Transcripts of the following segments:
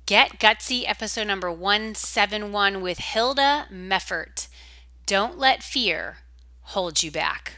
Get Gutsy, episode number 171 with Hilde Meffert. Don't let fear hold you back.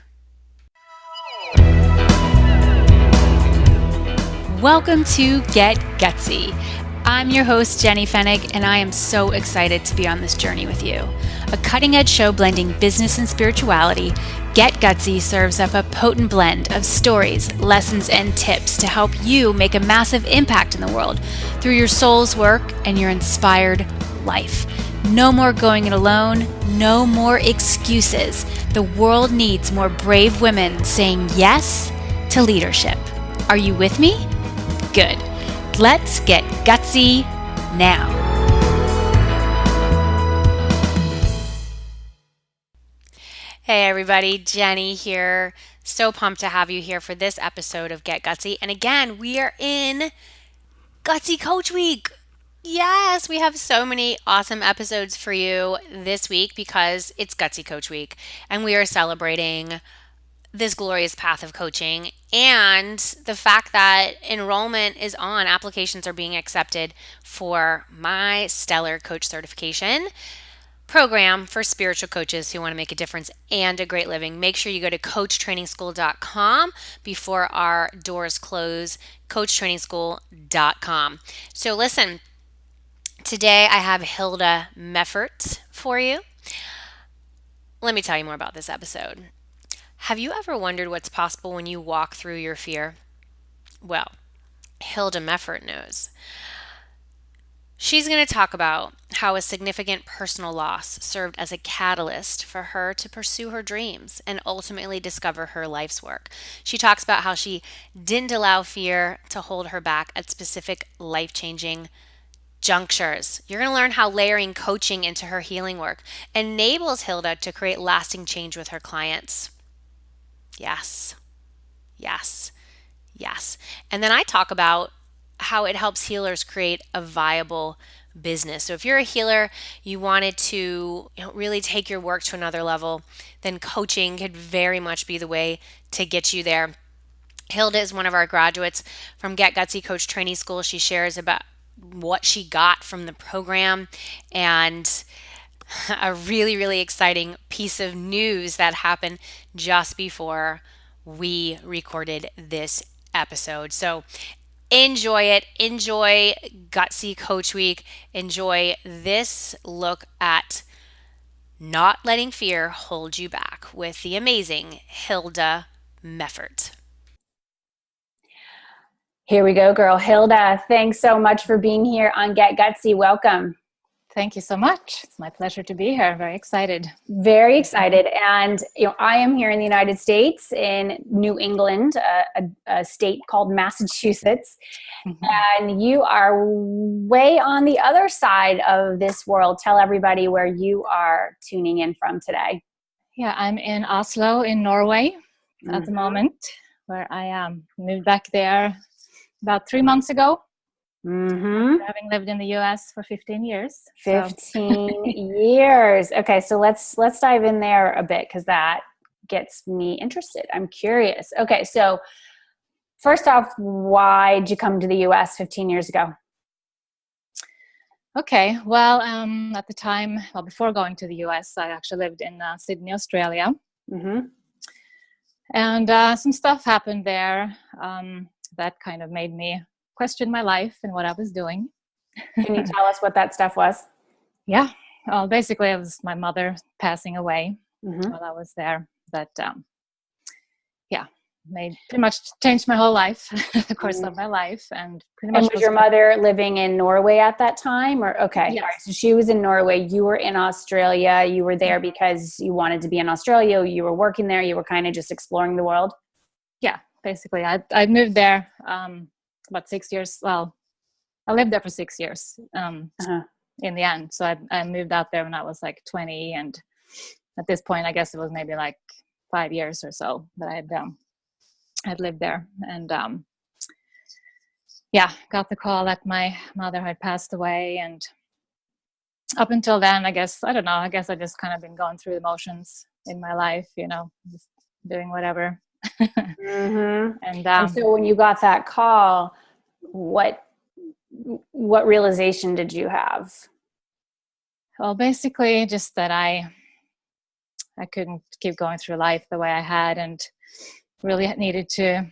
Welcome to Get Gutsy. I'm your host, Jenny Fennig, and I am so excited to be on this journey with you. A cutting-edge show blending business and spirituality, Get Gutsy serves up a potent blend of stories, lessons, and tips to help you make a massive impact in the world through your soul's work and your inspired life. No more going it alone, no more excuses. The world needs more brave women saying yes to leadership. Are you with me? Good. Let's get gutsy now. Hey everybody, Jenny here. So pumped to have you here for this episode of Get Gutsy. And again, we are in Gutsy Coach Week. Yes, we have so many awesome episodes for you this week because it's Gutsy Coach Week and we are celebrating this glorious path of coaching and the fact that enrollment is on, applications are being accepted for my Stellar Coach Certification program for spiritual coaches who want to make a difference and a great living. Make sure you go to coachtrainingschool.com before our doors close, coachtrainingschool.com. So listen, today I have Hilde Meffert for you. Let me tell you more about this episode. Have you ever wondered what's possible when you walk through your fear? Well, Hilde Meffert knows. She's going to talk about how a significant personal loss served as a catalyst for her to pursue her dreams and ultimately discover her life's work. She talks about how she didn't allow fear to hold her back at specific life-changing junctures. You're going to learn how layering coaching into her healing work enables Hilde to create lasting change with her clients. Yes, yes, yes. And then I talk about how it helps healers create a viable business. So if you're a healer, you wanted to really take your work to another level, then coaching could very much be the way to get you there. Hilde is one of our graduates from Get Gutsy Coach Training School. She shares about what she got from the program and a really, really exciting piece of news that happened just before we recorded this episode. So enjoy it. Enjoy Gutsy Coach Week. Enjoy this look at not letting fear hold you back with the amazing Hilde Meffert. Here we go, girl. Hilde, thanks so much for being here on Get Gutsy. Welcome. Thank you so much. It's my pleasure to be here. Very excited. Very excited. And I am here in the United States in New England, a state called Massachusetts. Mm-hmm. And you are way on the other side of this world. Tell everybody where you are tuning in from today. Yeah, I'm in Oslo in Norway at the moment, where I moved back there about 3 months ago. Having lived in the US for 15 years. 15 years. Okay, so let's dive in there a bit because that gets me interested. I'm curious. Okay, so first off, why did you come to the US 15 years ago? Okay, well, at the time, before going to the US, I actually lived in Sydney, Australia. And some stuff happened there that kind of made me question my life and what I was doing. Can you tell us what that stuff was? Yeah. Well, basically, it was my mother passing away while I was there. That, pretty much changed my whole life, the course of my life. And pretty much. And was your mother living in Norway at that time? Or okay, yes. All right. So she was in Norway. You were in Australia. You were there because you wanted to be in Australia. You were working there. You were kind of just exploring the world. Yeah, basically, I moved there. About 6 years. Well, I lived there for 6 years in the end. So I moved out there when I was like 20. And at this point, I guess it was maybe like 5 years or so that I'd lived there. And got the call that my mother had passed away. And up until then, I guess I just kind of been going through the motions in my life, just doing whatever. And so when you got that call, what what realization did you have? Well, basically just that I couldn't keep going through life the way I had, and really needed to,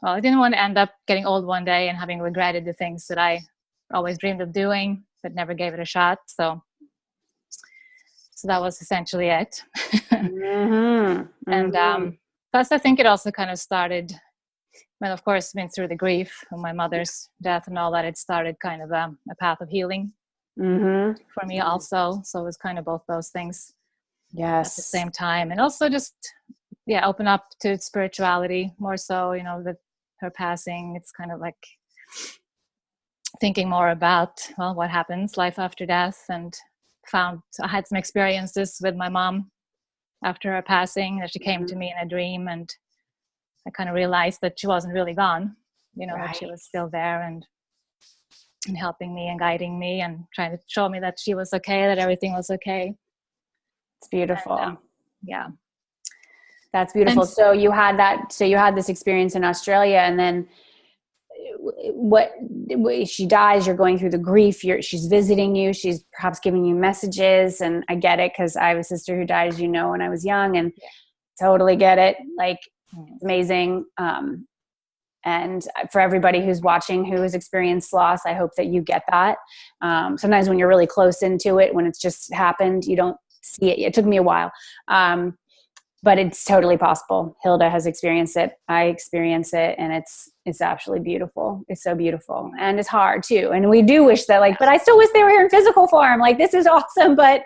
well, I didn't want to end up getting old one day and having regretted the things that I always dreamed of doing, but never gave it a shot. So that was essentially it. And plus I think it also kind of started, well, of course, been through the grief of my mother's death and all that. It started kind of a path of healing for me also. So it was kind of both those things at the same time. And also just, open up to spirituality more so, with her passing. It's kind of like thinking more about, well, what happens, life after death. And I had some experiences with my mom after her passing, that she came to me in a dream, and I kind of realized that she wasn't really gone, that she was still there and helping me and guiding me and trying to show me that she was okay, that everything was okay. It's beautiful. And, that's beautiful. So you had this experience in Australia, and then what she dies, you're going through the grief, she's visiting you, she's perhaps giving you messages. And I get it, because I have a sister who died, as you know, when I was young, and totally get it. Like, amazing. And for everybody who's watching who has experienced loss, I hope that you get that. Sometimes when you're really close into it, when it's just happened, you don't see it. It took me a while. But it's totally possible. Hilde has experienced it. I experience it, and it's absolutely beautiful. It's so beautiful, and it's hard too. And we do wish that, but I still wish they were here in physical form. Like, this is awesome, but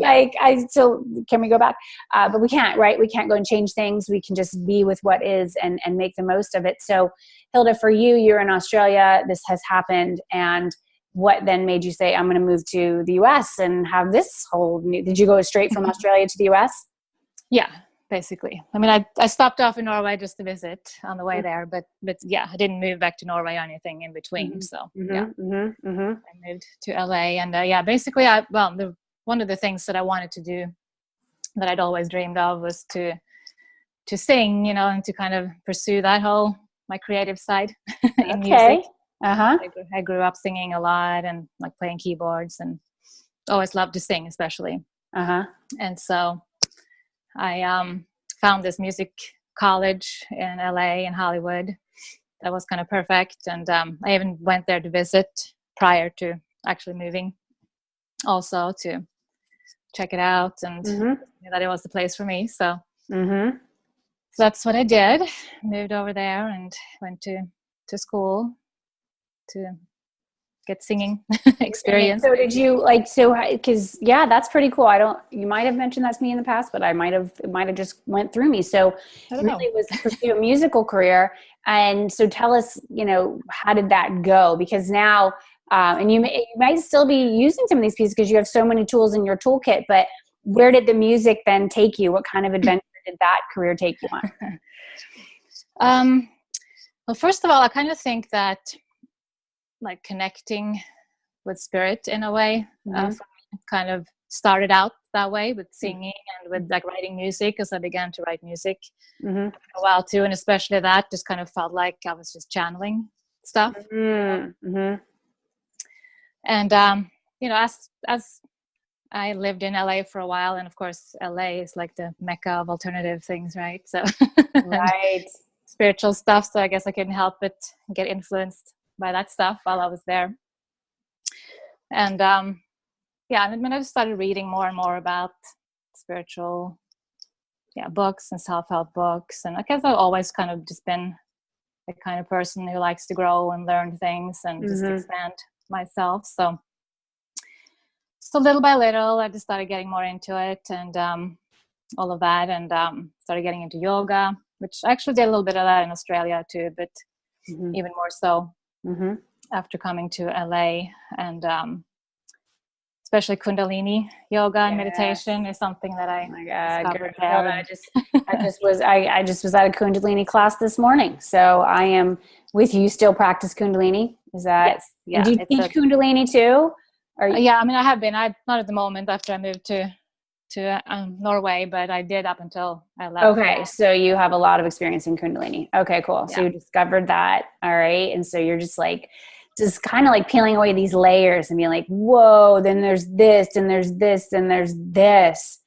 I still, can we go back? But we can't, right? We can't go and change things. We can just be with what is and make the most of it. So, Hilde, for you, you're in Australia. This has happened, and what then made you say, I'm going to move to the U.S. and have this whole new? Did you go straight from Australia to the U.S.? Yeah. Basically, I mean, I stopped off in Norway just to visit on the way there, but I didn't move back to Norway or anything in between. So I moved to LA, and basically, one of the things that I wanted to do, that I'd always dreamed of, was to sing, and to kind of pursue that whole, my creative side in music. I grew up singing a lot and like playing keyboards, and always loved to sing, especially. And so I found this music college in LA, in Hollywood, that was kind of perfect. And I even went there to visit prior to actually moving, also to check it out, and knew that it was the place for me. So that's what I did. Moved over there and went to school to get singing experience. So did you because that's pretty cool. You might have mentioned that to me in the past, but it might have just went through me. So really was to pursue a musical career. And so tell us, how did that go? Because now, and you might still be using some of these pieces because you have so many tools in your toolkit, but where did the music then take you? What kind of adventure did that career take you on? Well, first of all, I kind of think that, like, connecting with spirit in a way, kind of started out that way with singing and with like writing music, because I began to write music for a while too, and especially that just kind of felt like I was just channeling stuff. And as I lived in LA for a while, and of course LA is like the mecca of alternative things, right? So spiritual stuff, so I guess I couldn't help but get influenced by that stuff while I was there. And and when I started reading more and more about spiritual books and self-help books, and I guess I've always kind of just been the kind of person who likes to grow and learn things and just expand myself. So little by little I just started getting more into it, and all of that, and started getting into yoga, which I actually did a little bit of that in Australia too, but even more so after coming to LA. And especially Kundalini Yoga and meditation is something that I discovered there. I just was at a Kundalini class this morning, so I am with you. Still practice Kundalini? Is that did you teach Kundalini too? I mean, I have been. Not at the moment after I moved to Norway, but I did up until I left. Okay, so you have a lot of experience in Kundalini. Okay, cool. So you discovered that. All right, and so you're just like just kind of like peeling away these layers and being like, whoa, then there's this, and there's this, and there's this.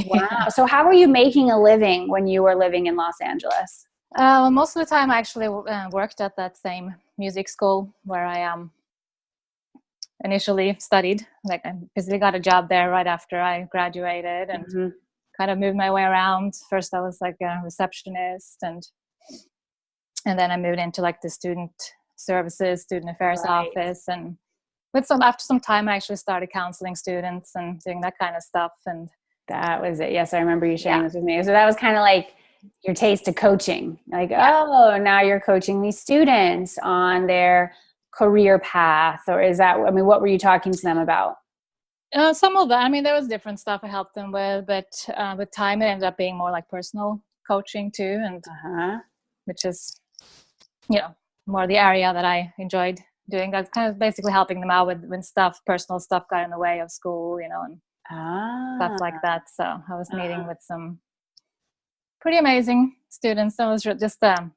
Wow. So how were you making a living when you were living in Los Angeles? Most of the time I actually worked at that same music school where I initially studied. Like I basically got a job there right after I graduated, and kind of moved my way around. First I was like a receptionist, and then I moved into like the student services, student affairs office, and after some time I actually started counseling students and doing that kind of stuff. And that was it. Yes, I remember you sharing this with me. So that was kind of like your taste of coaching. Like, oh, now you're coaching these students on their career path, or is that, I mean, what were you talking to them about? Some of that, I mean, there was different stuff I helped them with, but with time it ended up being more like personal coaching too, and which is, you know, more the area that I enjoyed doing. That's kind of basically helping them out with when personal stuff got in the way of school, you know, and stuff like that. So I was meeting with some pretty amazing students. That was just a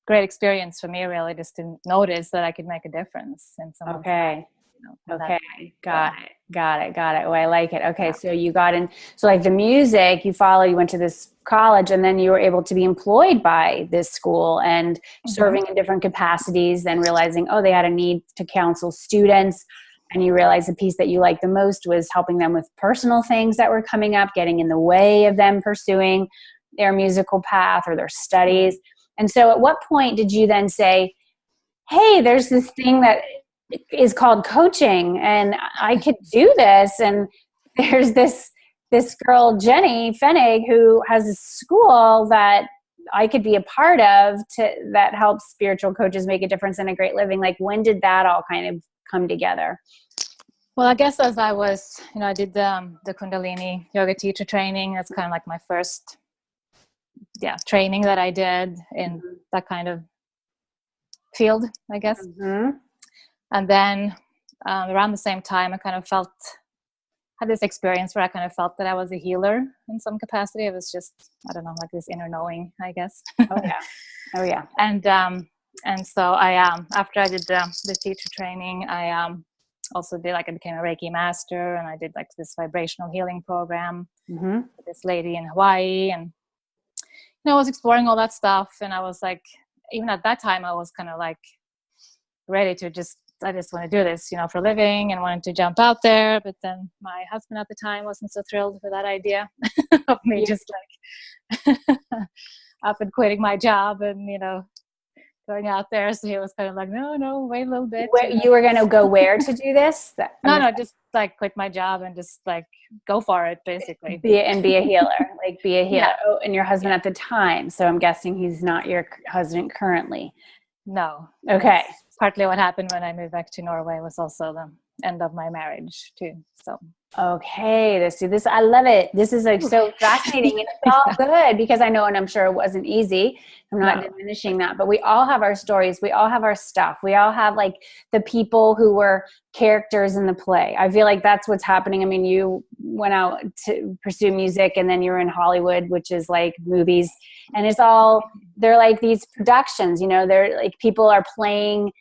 great experience for me, really, just to notice that I could make a difference in someone's life. Okay. Got it. Oh, I like it. Okay. So you got in, so like the music you went to this college, and then you were able to be employed by this school and serving in different capacities, then realizing, oh, they had a need to counsel students. And you realized the piece that you liked the most was helping them with personal things that were coming up, getting in the way of them pursuing their musical path or their studies. And so at what point did you then say, hey, there's this thing that is called coaching, and I could do this, and there's this girl, Jenny Fenig, who has a school that I could be a part of that helps spiritual coaches make a difference in a great living. Like, when did that all kind of come together? Well, I guess as I was, I did the Kundalini Yoga teacher training. That's kind of like my first training that I did in that kind of field, I guess. And then around the same time, I kind of had this experience where I kind of felt that I was a healer in some capacity. It was just, I don't know, like this inner knowing, I guess. Oh yeah. And so I after I did the teacher training, I also did, like, I became a Reiki master, and I did like this vibrational healing program with this lady in Hawaii, and I was exploring all that stuff. And I was like, even at that time, I was kind of like ready to I just want to do this, for a living, and wanted to jump out there. But then my husband at the time wasn't so thrilled with that idea of me just like up and quitting my job and, going out there. So he was kind of like, no, wait a little bit. You were going to go where to do this? No, just like quit my job and just like go for it, basically. Be a healer, like be a healer. Yeah. Oh, and your husband at the time. So I'm guessing he's not your husband currently. No. Okay. Partly what happened when I moved back to Norway was also the end of my marriage too. So okay, this I love it. This is like so fascinating, and it's all good because I know, and I'm sure it wasn't easy. I'm not diminishing that, but we all have our stories. We all have our stuff. We all have like the people who were characters in the play. I feel like that's what's happening. I mean, you went out to pursue music, and then you're in Hollywood, which is like movies, and they're like these productions, they're like people are playing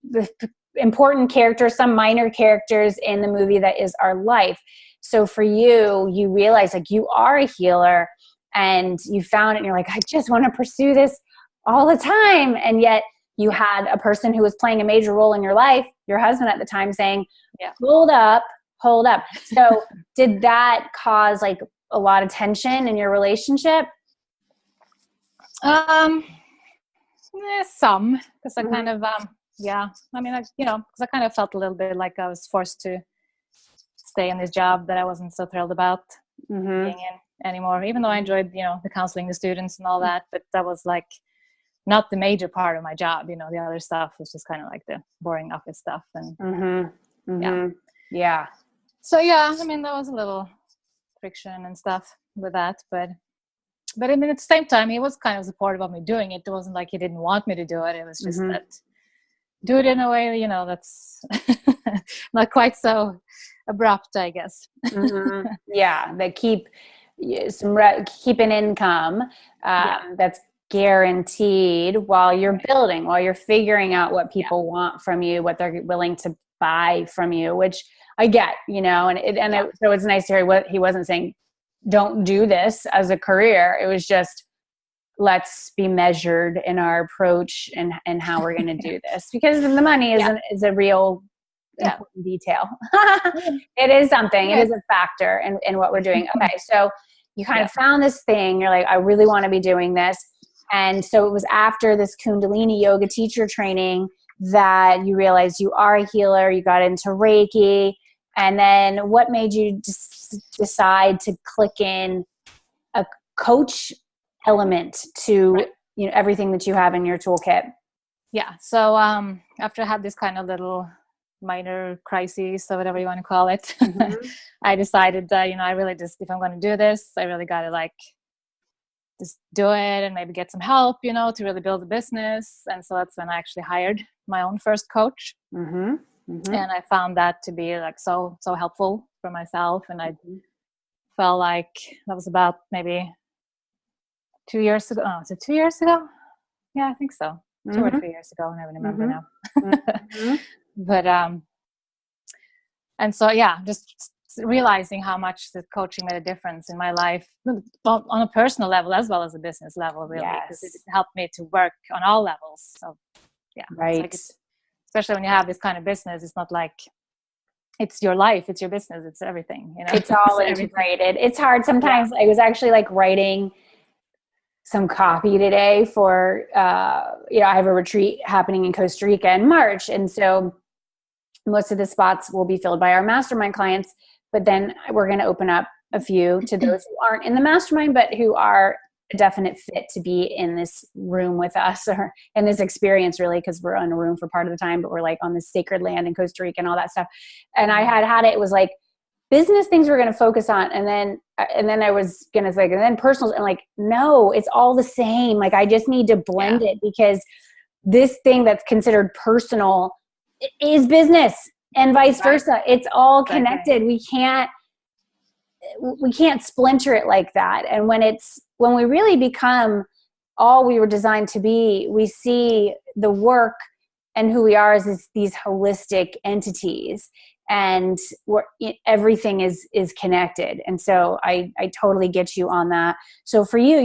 the important characters, some minor characters in the movie that is our life. So for you realize like you are a healer, and you found it, and you're like, I just want to pursue this all the time. And yet you had a person who was playing a major role in your life, your husband at the time, saying, hold up. So did that cause like a lot of tension in your relationship? Some, because I kind of, I mean, because I kind of felt a little bit like I was forced to stay in this job that I wasn't so thrilled about being in anymore, even though I enjoyed, the counseling the students and all that, but that was like not the major part of my job. The other stuff was just kind of like the boring office stuff. And yeah. So I mean, there was a little friction and stuff with that, but I mean, at the same time, he was kind of supportive of me doing it. It wasn't like he didn't want me to do it. It was just that do it in a way, that's not quite so abrupt, I guess. Yeah, they keep an income that's guaranteed while you're building, while you're figuring out what people want from you, what they're willing to buy from you, which I get, so it's nice to hear what he wasn't saying, don't do this as a career. It was just, let's be measured in our approach and how we're going to do this, because the money is a real important detail. It is something, it is a factor in what we're doing. Okay. So you kind of found this thing, you're like, I really want to be doing this. And so it was after this Kundalini Yoga teacher training that you realized you are a healer, you got into Reiki. And then what made you decide to click in a coach element to everything that you have in your toolkit? Yeah. So after I had this kind of little minor crisis or whatever you want to call it, I decided that, I really just, if I'm going to do this, I really got to just do it and maybe get some help, to really build a business. And so that's when I actually hired my own first coach. And I found that to be so helpful for myself. And I felt like that was about maybe 2 years ago. Oh, is it 2 years ago? Yeah, I think so. 2 or 3 years ago. I never remember now. But, and so, just realizing how much the coaching made a difference in my life, on a personal level as well as a business level, really, because it helped me to work on all levels. So, right. Especially when you have this kind of business, it's not like it's your life, it's your business, it's everything. It's all integrated. It's hard sometimes. I was actually writing some copy today for, I have a retreat happening in Costa Rica in March. And so most of the spots will be filled by our mastermind clients, but then we're going to open up a few to those who aren't in the mastermind, but who are a definite fit to be in this room with us, or in this experience, really, because we're in a room for part of the time, but we're on this sacred land in Costa Rica and all that stuff. And I had it was business things we're going to focus on. And then I was going to say, and then personal, and no, it's all the same. I just need to blend it, because this thing that's considered personal is business, and vice versa. It's all connected. We can't splinter it like that. And when we really become all we were designed to be, we see the work and who we are as these holistic entities, and everything is connected. And so I totally get you on that. So for you,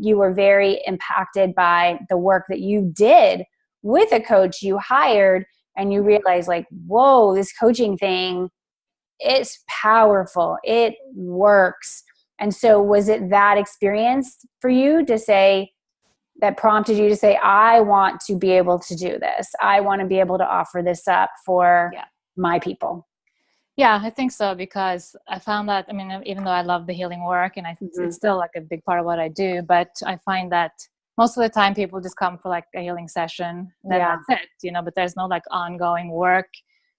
you were very impacted by the work that you did with a coach you hired, and you realize whoa, this coaching thing, it's powerful. It works. And so was it that experience for you that prompted you to say, I want to be able to do this. I want to be able to offer this up for my people. Yeah, I think so, because I found that, even though I love the healing work, and it's still a big part of what I do, but I find that most of the time people just come for a healing session, then that's it, but there's no ongoing work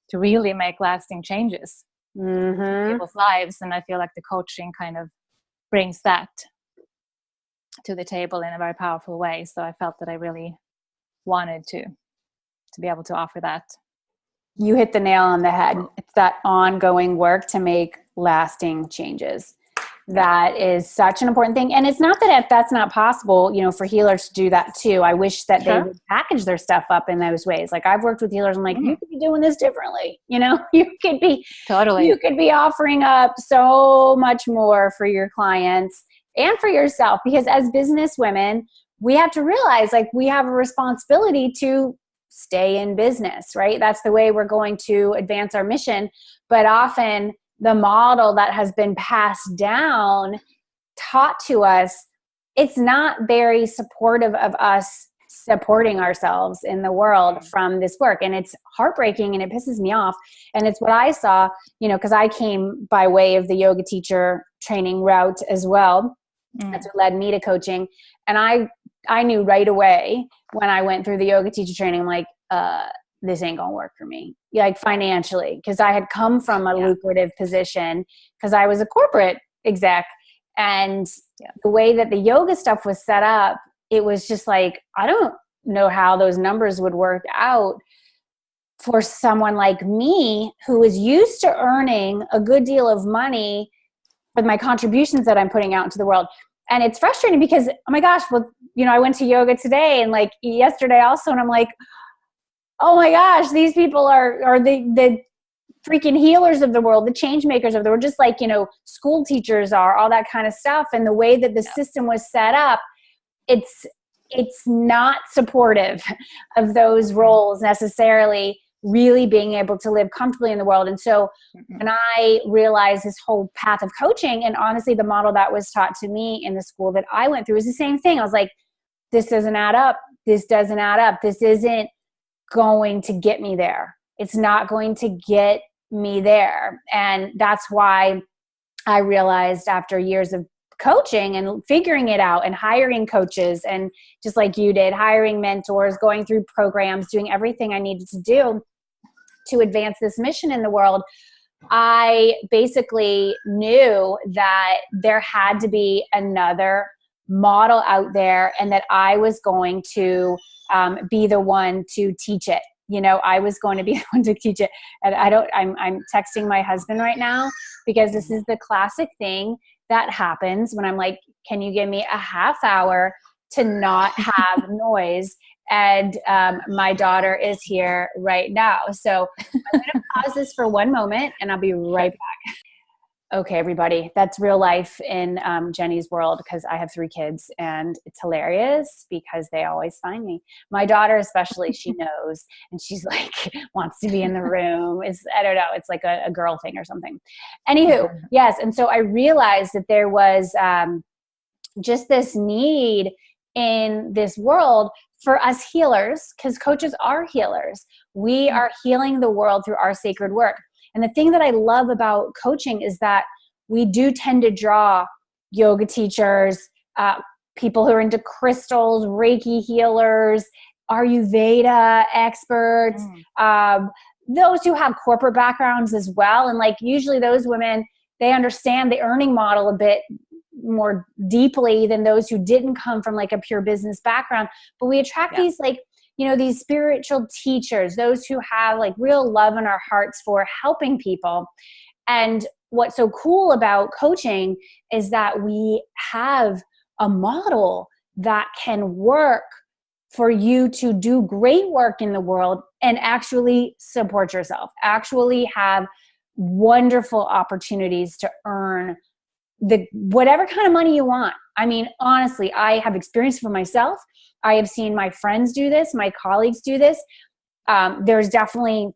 to really make lasting changes in people's lives. And I feel like the coaching kind of brings that to the table in a very powerful way. So I felt that I really wanted to be able to offer that. You hit the nail on the head. It's that ongoing work to make lasting changes. That is such an important thing. And it's not that that's not possible, for healers to do that too. I wish that they would package their stuff up in those ways. I've worked with healers, I'm you could be doing this differently. You could be offering up so much more for your clients and for yourself, because as business women, we have to realize we have a responsibility to stay in business, right? That's the way we're going to advance our mission. But often the model that has been passed down, taught to us, it's not very supportive of us supporting ourselves in the world from this work. And it's heartbreaking, and it pisses me off. And it's what I saw, because I came by way of the yoga teacher training route as well. That's what led me to coaching. And I knew right away when I went through the yoga teacher training, I'm this ain't gonna work for me, financially, because I had come from a lucrative position, because I was a corporate exec, and the way that the yoga stuff was set up, it was just I don't know how those numbers would work out for someone like me, who is used to earning a good deal of money with my contributions that I'm putting out into the world. And it's frustrating because, oh my gosh, well, I went to yoga today and like yesterday also, and I'm like, oh my gosh, these people are the freaking healers of the world, the change makers of the world, just like, school teachers are, all that kind of stuff. And the way that the system was set up, it's not supportive of those roles necessarily really being able to live comfortably in the world. And so when I realized this whole path of coaching, and honestly, the model that was taught to me in the school that I went through was the same thing. I was like, this doesn't add up. This doesn't add up. This isn't going to get me there. It's not going to get me there. And that's why I realized after years of coaching and figuring it out and hiring coaches, and just like you did, hiring mentors, going through programs, doing everything I needed to do to advance this mission in the world, I basically knew that there had to be another model out there, and that I was going to be the one to teach it. I was going to be the one to teach it. And I'm texting my husband right now because this is the classic thing that happens when I'm like, can you give me a half hour to not have noise? And my daughter is here right now. So I'm going to pause this for one moment and I'll be right back. Okay, everybody, that's real life in Jenny's world, because I have 3 kids and it's hilarious because they always find me. My daughter especially, she knows, and she's like, wants to be in the room. I don't know, it's like a girl thing or something. Anywho, yes, and so I realized that there was just this need in this world for us healers, because coaches are healers. We are healing the world through our sacred work. And the thing that I love about coaching is that we do tend to draw yoga teachers, people who are into crystals, Reiki healers, Ayurveda experts, those who have corporate backgrounds as well. And like usually those women, they understand the earning model a bit more deeply than those who didn't come from like a pure business background. But we attract these like, these spiritual teachers, those who have like real love in our hearts for helping people. And what's so cool about coaching is that we have a model that can work for you to do great work in the world and actually support yourself, actually have wonderful opportunities to earn whatever kind of money you want. I mean, honestly, I have experienced for myself. I have seen my friends do this, my colleagues do this. There's definitely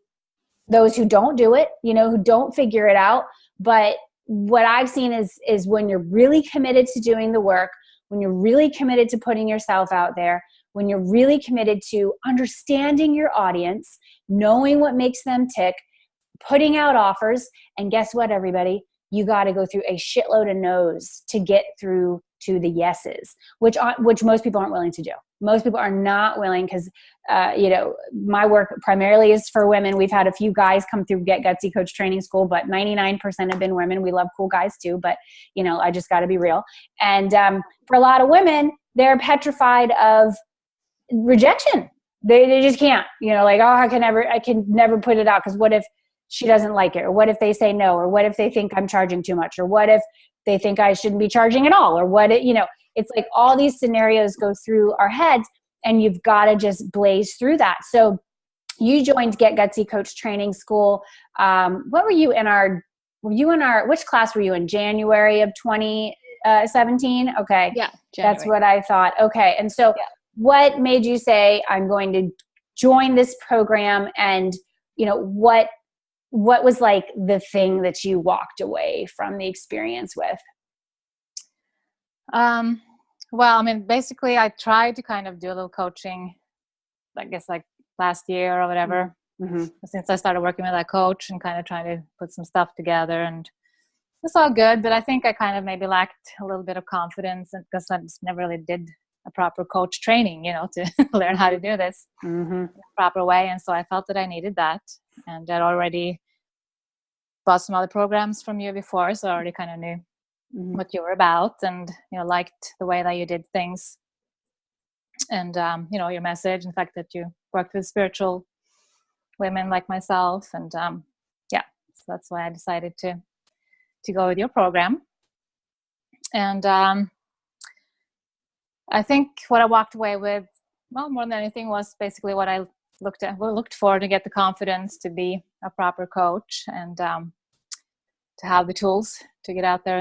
those who don't do it, who don't figure it out. But what I've seen is when you're really committed to doing the work, when you're really committed to putting yourself out there, when you're really committed to understanding your audience, knowing what makes them tick, putting out offers, and guess what, everybody? You got to go through a shitload of no's to get through to the yeses, which most people aren't willing to do. Most people are not willing because, my work primarily is for women. We've had a few guys come through Get Gutsy Coach Training School, but 99% have been women. We love cool guys too, but I just got to be real. And for a lot of women, they're petrified of rejection. They just can't, like, oh, I can never put it out because what if she doesn't like it? Or what if they say no? Or what if they think I'm charging too much? Or what if they think I shouldn't be charging at all? Or what, it's like all these scenarios go through our heads, and you've got to just blaze through that. So you joined Get Gutsy Coach Training School. What were you in which class were you in? January of 2017? Okay. Yeah. January. That's what I thought. Okay. And so what made you say, I'm going to join this program? And, what was like the thing that you walked away from the experience with? Well, I mean, basically I tried to kind of do a little coaching, I guess like last year or whatever, since I started working with that coach and kind of trying to put some stuff together, and it's all good. But I think I kind of maybe lacked a little bit of confidence, and because I just never really did a proper coach training, to learn how to do this in a proper way. And so I felt that I needed that. And I'd already bought some other programs from you before, so I already kind of knew what you were about, and liked the way that you did things, and your message, in fact, that you worked with spiritual women like myself, and so that's why I decided to go with your program. And I think what I walked away with, well, more than anything, was basically what I looked for to get the confidence to be a proper coach, and to have the tools to get out there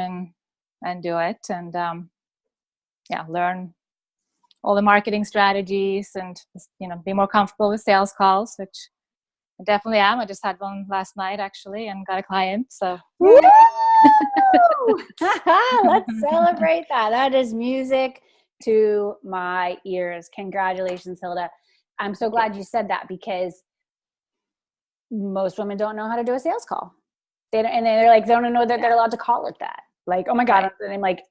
and do it, and learn all the marketing strategies, and be more comfortable with sales calls, which I definitely am. I just had one last night actually and got a client. So Woo! Let's celebrate that. That is music to my ears. Congratulations, Hilde. I'm so glad you said that, because most women don't know how to do a sales call. They're like, they don't know that they're allowed to call it that. Like, oh my God. Right. And I'm like,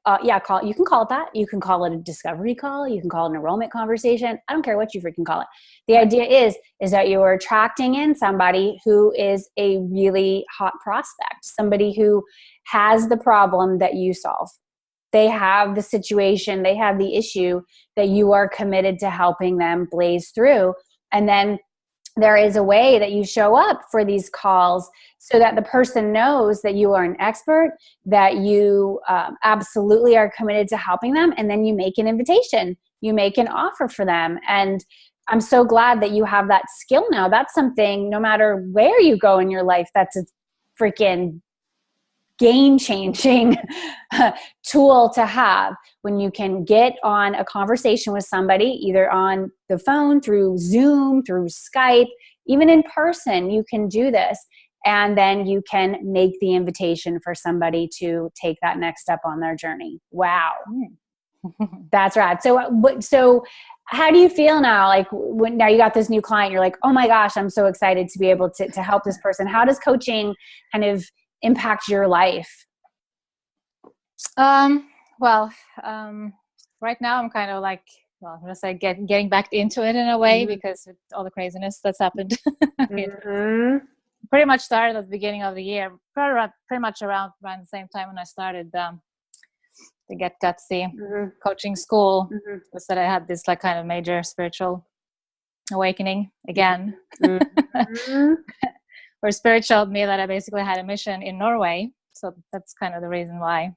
you can call it that. You can call it a discovery call. You can call it an enrollment conversation. I don't care what you freaking call it. The idea is that you're attracting in somebody who is a really hot prospect, somebody who has the problem that you solve. They have the situation, they have the issue that you are committed to helping them blaze through. And then there is a way that you show up for these calls so that the person knows that you are an expert, that you absolutely are committed to helping them. And then you make an invitation, you make an offer for them. And I'm so glad that you have that skill now. That's something, no matter where you go in your life, that's a freaking game-changing tool to have, when you can get on a conversation with somebody, either on the phone, through Zoom, through Skype, even in person. You can do this, and then you can make the invitation for somebody to take that next step on their journey. Wow. That's rad. So how do you feel now? Like, when now you got this new client, you're like, oh my gosh, I'm so excited to be able to help this person. How does coaching kind of impact your life? Right now I'm kind of like, I'm going to say getting back into it in a way, because of all the craziness that's happened. Pretty much started at the beginning of the year, pretty much around the same time when I started the Get Gutsy Coaching School, was that I had this like kind of major spiritual awakening again. Or Spirit showed me that I basically had a mission in Norway. So that's kind of the reason why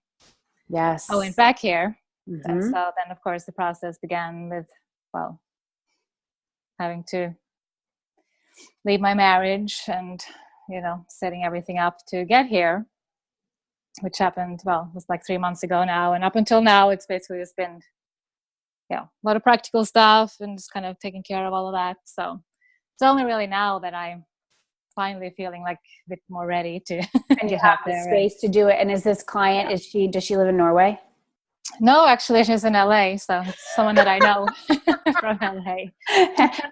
I went back here. And so then, of course, the process began with, having to leave my marriage and, setting everything up to get here, which happened, it was like 3 months ago now. And up until now, it's basically just been, a lot of practical stuff and just kind of taking care of all of that. So it's only really now that I'm finally feeling like a bit more ready to and you have the space to do it. And is this client, does she live in Norway? No, actually she's in LA, so it's someone that I know from LA.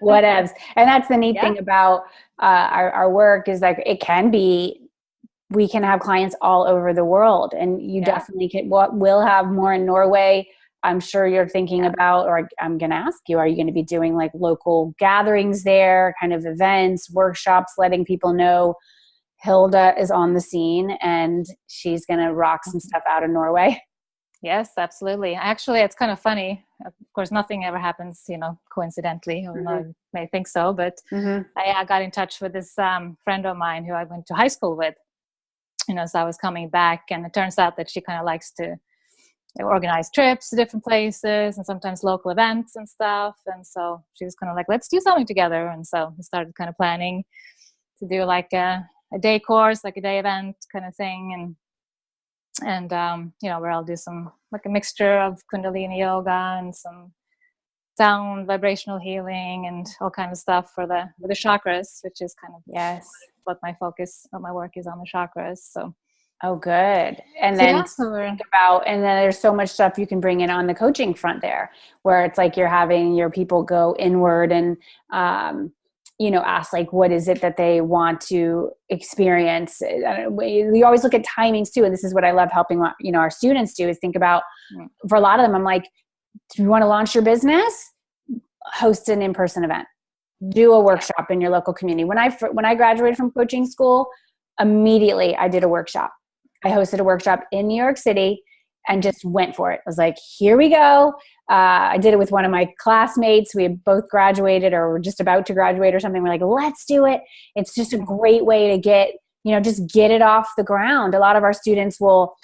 Whatevs. And that's the neat thing about our work, is like, we can have clients all over the world, and you definitely can. We'll have more in Norway. I'm sure you're thinking about, or I'm going to ask you, are you going to be doing like local gatherings there, kind of events, workshops, letting people know Hilde is on the scene and she's going to rock some stuff out in Norway? Yes, absolutely. Actually, it's kind of funny. Of course, nothing ever happens, coincidentally. You may think so, but I got in touch with this friend of mine who I went to high school with, so I was coming back, and it turns out that she kind of likes to organize trips to different places and sometimes local events and stuff. And so she was kind of like, let's do something together. And so we started kind of planning to do like a day course, like a day event kind of thing. And where I'll do some, like a mixture of Kundalini Yoga and some sound vibrational healing and all kind of stuff with the chakras, which is kind of what my work is on, the chakras. So oh, good. And then and then there's so much stuff you can bring in on the coaching front there, where it's like you're having your people go inward and, ask like, what is it that they want to experience? We always look at timings too. And this is what I love helping, our students do, is think about, for a lot of them, I'm like, do you want to launch your business? Host an in-person event, do a workshop in your local community. When I graduated from coaching school, immediately I did a workshop. I hosted a workshop in New York City and just went for it. I was like, here we go. I did it with one of my classmates. We had both graduated or were just about to graduate or something. We're like, let's do it. It's just a great way to get it off the ground. A lot of our students will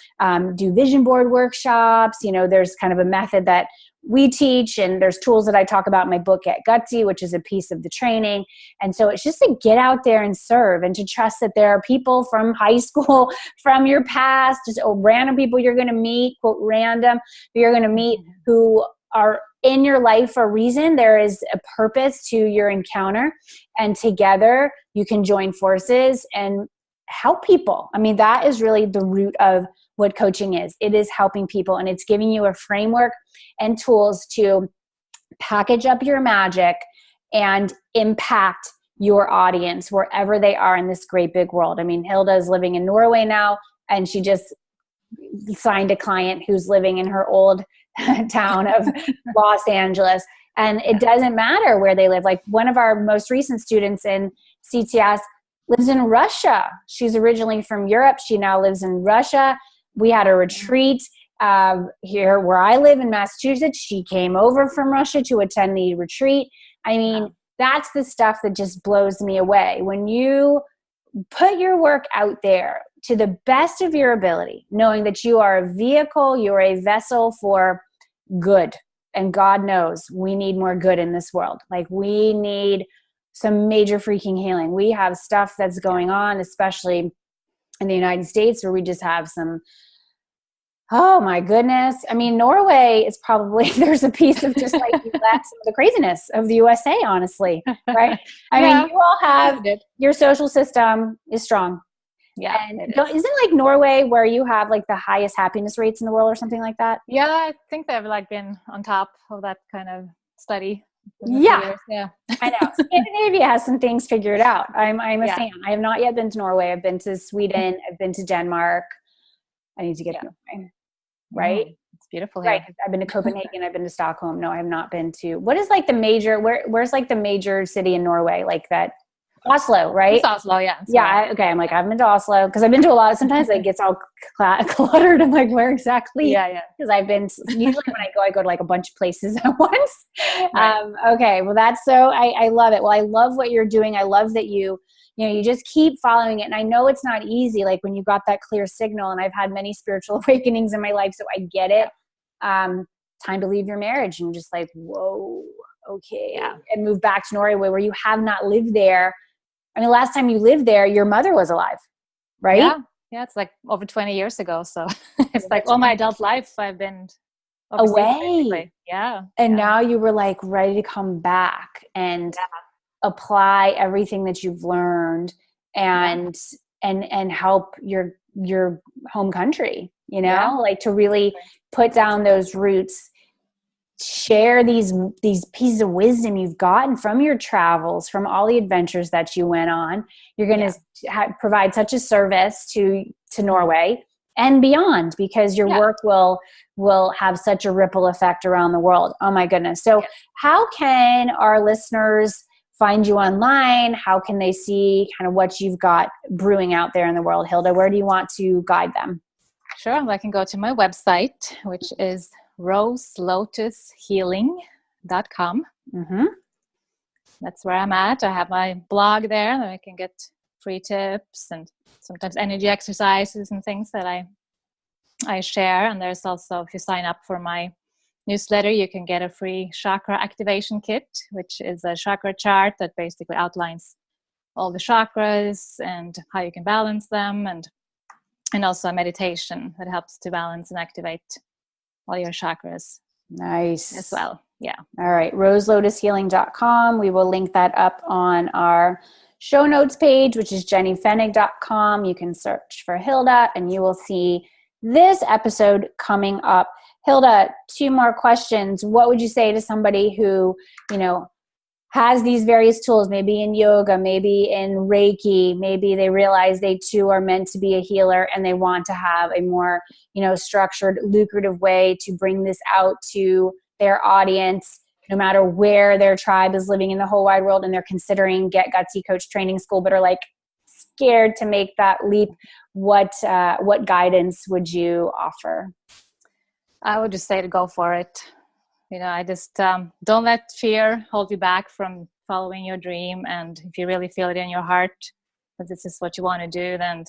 do vision board workshops. There's kind of a method that we teach, and there's tools that I talk about in my book, Get Gutsy, which is a piece of the training. And so it's just to get out there and serve, and to trust that there are people from high school, from your past, just random people you're going to meet, quote, random, you're going to meet who are in your life for a reason. There is a purpose to your encounter, and together you can join forces and help people. I mean, that is really the root of what coaching is. It is helping people, and it's giving you a framework and tools to package up your magic and impact your audience wherever they are in this great big world. I mean, Hilde is living in Norway now, and she just signed a client who's living in her old town of Los Angeles. And it doesn't matter where they live. Like, one of our most recent students in CTS lives in Russia. She's originally from Europe. She now lives in Russia. We had a retreat here where I live in Massachusetts. She came over from Russia to attend the retreat. I mean, that's the stuff that just blows me away. When you put your work out there to the best of your ability, knowing that you are a vehicle, you're a vessel for good. And God knows we need more good in this world. Like, we need some major freaking healing. We have stuff that's going on, especially in the United States, where we just have some, oh my goodness. I mean, Norway is probably, there's a piece of just like some of the craziness of the USA, honestly, right? I mean, you all have, your social system is strong. Yeah. And isn't like Norway where you have like the highest happiness rates in the world or something like that? Yeah, I think they've like been on top of that kind of study. Yeah. Yeah. I know. Scandinavia has some things figured out. I'm a fan. I have not yet been to Norway. I've been to Sweden. I've been to Denmark. I need to get to Norway. Right? It's beautiful here. Right. I've been to Copenhagen. I've been to Stockholm. No, I have not been to, what is like the major, where's like the major city in Norway? Like that, Oslo, right? It's Oslo, yeah. Yeah. Okay. I'm like, I haven't been to Oslo because I've been to a lot. Sometimes it gets all cluttered. I'm like, where exactly? Yeah. Because I've been, usually when I go to like a bunch of places at once. Right. Okay. Well, that's so, I love it. Well, I love what you're doing. I love that you just keep following it. And I know it's not easy, like when you got that clear signal, and I've had many spiritual awakenings in my life, so I get it. Time to leave your marriage and just like, whoa, okay. And move back to Norway where you have not lived there. I mean, last time you lived there, your mother was alive, right? Yeah, it's like over 20 years ago. So it's like all my adult life I've been away. Yeah. And now you were like ready to come back and apply everything that you've learned and help your home country, like to really put down those roots, share these pieces of wisdom you've gotten from your travels, from all the adventures that you went on. You're going to provide such a service to Norway and beyond, because your work will have such a ripple effect around the world. Oh my goodness. So how can our listeners find you online? How can they see kind of what you've got brewing out there in the world? Hilde, where do you want to guide them? Sure. I can go to my website, which is roselotushealing.com. That's where I'm at. I have my blog there, and I can get free tips and sometimes energy exercises and things that I share. And there's also, if you sign up for my newsletter, you can get a free Chakra Activation Kit, which is a chakra chart that basically outlines all the chakras and how you can balance them, and also a meditation that helps to balance and activate all your chakras. Nice. As well. Yeah. All right. roselotushealing.com. We will link that up on our show notes page, which is jennyfenig.com. You can search for Hilde and you will see this episode coming up. Hilde, 2 more questions. What would you say to somebody who, has these various tools, maybe in yoga, maybe in Reiki, maybe they realize they too are meant to be a healer and they want to have a more, structured, lucrative way to bring this out to their audience, no matter where their tribe is living in the whole wide world, and they're considering Get Gutsy Coach Training School, but are like scared to make that leap. What guidance would you offer? I would just say to go for it. I just don't let fear hold you back from following your dream. And if you really feel it in your heart that this is what you want to do, then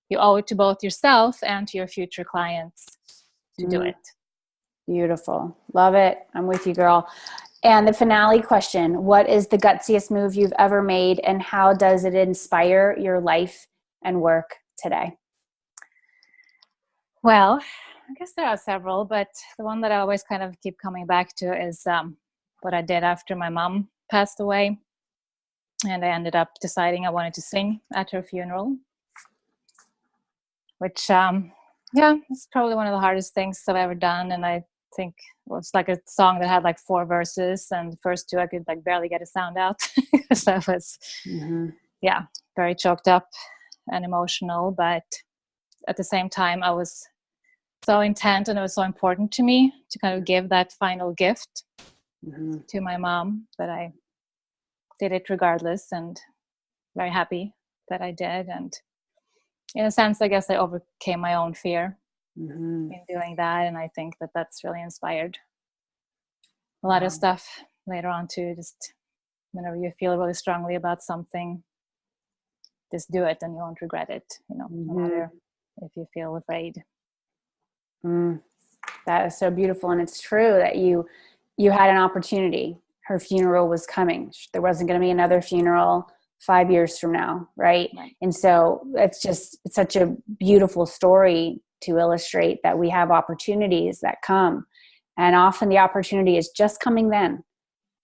you owe it to both yourself and to your future clients to do it. Beautiful. Love it. I'm with you, girl. And the finale question, what is the gutsiest move you've ever made, and how does it inspire your life and work today? Well, I guess there are several, but the one that I always kind of keep coming back to is what I did after my mom passed away. And I ended up deciding I wanted to sing at her funeral, which, it's probably one of the hardest things I've ever done. And I think it was like a song that had like 4 verses, and the first 2 I could like barely get a sound out because I was, very choked up and emotional. But at the same time, I was so intent, and it was so important to me to kind of give that final gift to my mom that I did it regardless, and very happy that I did. And in a sense, I guess I overcame my own fear in doing that. And I think that that's really inspired a lot of stuff later on too. Just whenever you feel really strongly about something, just do it and you won't regret it, no matter if you feel afraid. That is so beautiful. And it's true that you had an opportunity. Her funeral was coming. There wasn't going to be another funeral 5 years from now. Right. And so it's such a beautiful story to illustrate that we have opportunities that come, and often the opportunity is just coming then.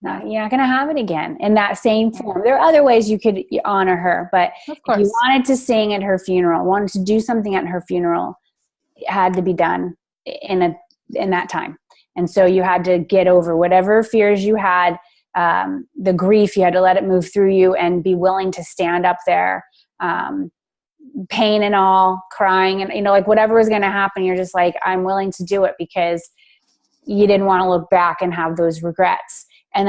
You're not going to have it again in that same form. There are other ways you could honor her, but if you wanted to sing at her funeral, wanted to do something at her funeral, it had to be done in that time. And so you had to get over whatever fears you had, the grief, you had to let it move through you and be willing to stand up there, pain and all, crying, and, like whatever was going to happen, you're just like, I'm willing to do it, because you didn't want to look back and have those regrets. And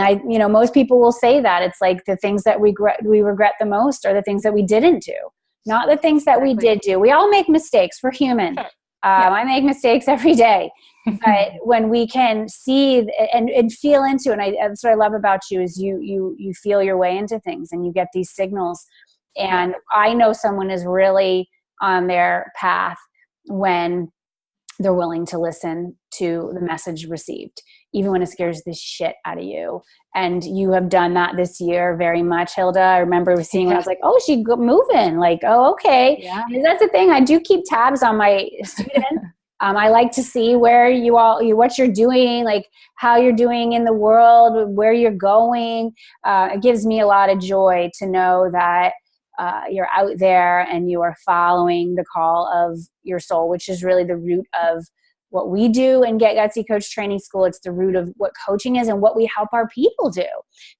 most people will say that it's like the things that we regret the most are the things that we didn't do, not the things that we did do. We all make mistakes. We're human. I make mistakes every day. But when we can see and feel into, and that's what I love about you, is you feel your way into things, and you get these signals. And I know someone is really on their path when they're willing to listen to the message received, even when it scares the shit out of you. And you have done that this year very much, Hilde. I remember seeing when I was like, oh, she's moving. Like, oh, okay. Yeah. And that's the thing. I do keep tabs on my students. I like to see where what you're doing, like how you're doing in the world, where you're going. It gives me a lot of joy to know that you're out there and you are following the call of your soul, which is really the root of what we do in Get Gutsy Coach Training School. It's the root of what coaching is and what we help our people do,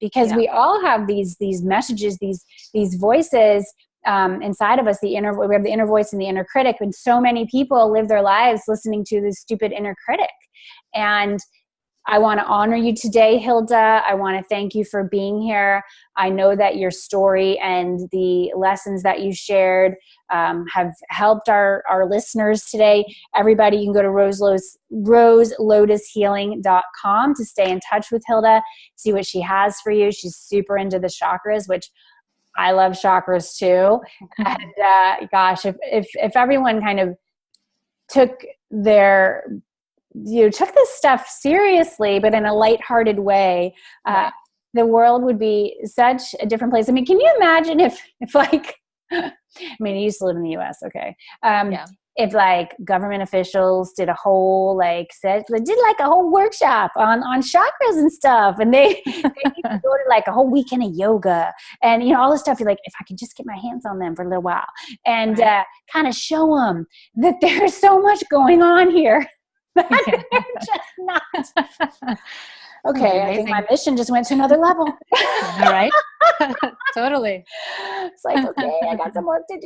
because we all have these messages, these voices inside of us. We have the inner voice and the inner critic, and so many people live their lives listening to this stupid inner critic. And I want to honor you today, Hilde. I want to thank you for being here. I know that your story and the lessons that you shared have helped our listeners today. Everybody, you can go to roselotushealing.com to stay in touch with Hilde, see what she has for you. She's super into the chakras, which I love chakras too. And gosh, if everyone kind of took took this stuff seriously, but in a lighthearted way, the world would be such a different place. I mean, can you imagine if like, I mean, I used to live in the US. Okay. If like government officials did a whole they did like a whole workshop on chakras and stuff, and they go to like a whole weekend of yoga and all this stuff. You're like, if I could just get my hands on them for a little while and kind of show them that there's so much going on here. They're just not. Okay, I think my mission just went to another level. All right. Totally. It's like, okay, I got some work to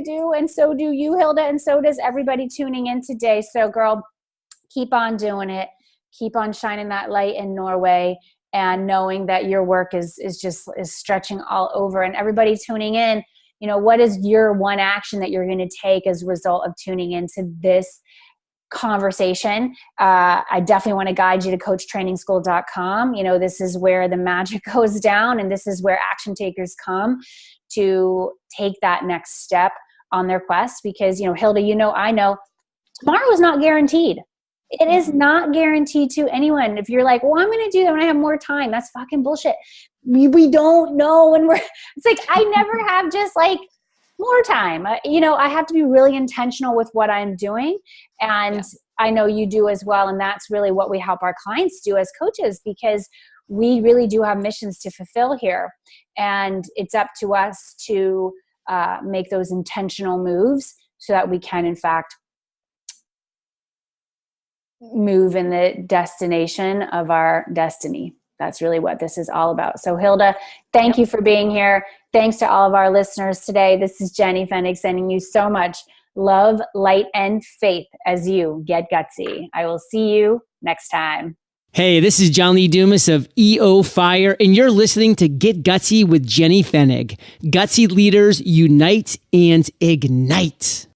do. And so do you, Hilde, and so does everybody tuning in today. So girl, keep on doing it. Keep on shining that light in Norway, and knowing that your work is stretching all over. And everybody tuning in, what is your one action that you're going to take as a result of tuning into this conversation? I definitely want to guide you to coachtrainingschool.com. This is where the magic goes down, and this is where action takers come to take that next step on their quest. Because, Hilde, I know tomorrow is not guaranteed. It is not guaranteed to anyone. If you're like, well, I'm going to do that when I have more time, that's fucking bullshit. We don't know when it's like, I never have just like more time. I have to be really intentional with what I'm doing. And I know you do as well. And that's really what we help our clients do as coaches, because we really do have missions to fulfill here. And it's up to us to make those intentional moves so that we can, in fact, move in the destination of our destiny. That's really what this is all about. So Hilde, thank you for being here. Thanks to all of our listeners today. This is Jenny Fennig sending you so much love, light, and faith as you get gutsy. I will see you next time. Hey, this is John Lee Dumas of EO Fire, and you're listening to Get Gutsy with Jenny Fennig. Gutsy leaders unite and ignite.